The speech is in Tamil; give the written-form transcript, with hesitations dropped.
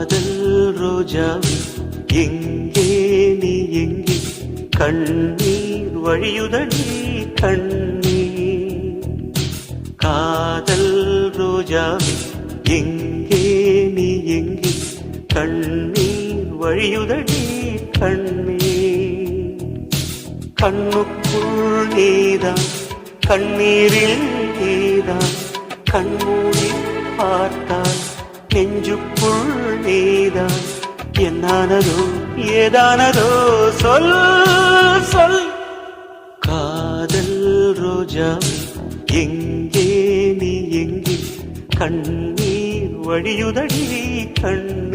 காதல் ரோஜாவே எங்கே நீ எங்கே கண்ணீர் வழியுதடி கண்ணீர் காதல் ரோஜாவே எங்கே நீ எங்கே கண்ணீர் வழியுதடி கண்ணீர் கண்ணுக்குள் நீதான் கண்ணீரில் நீதான் கண்மூடி பார்த்தால் நெஞ்சுக்குள் நீதான் என்னானதோ ஏதானதோ சொல் சொல் காதல் ரோஜாவே எங்கே நீ எங்கே கண்ணீர் வழியுதடி கண்ணீர்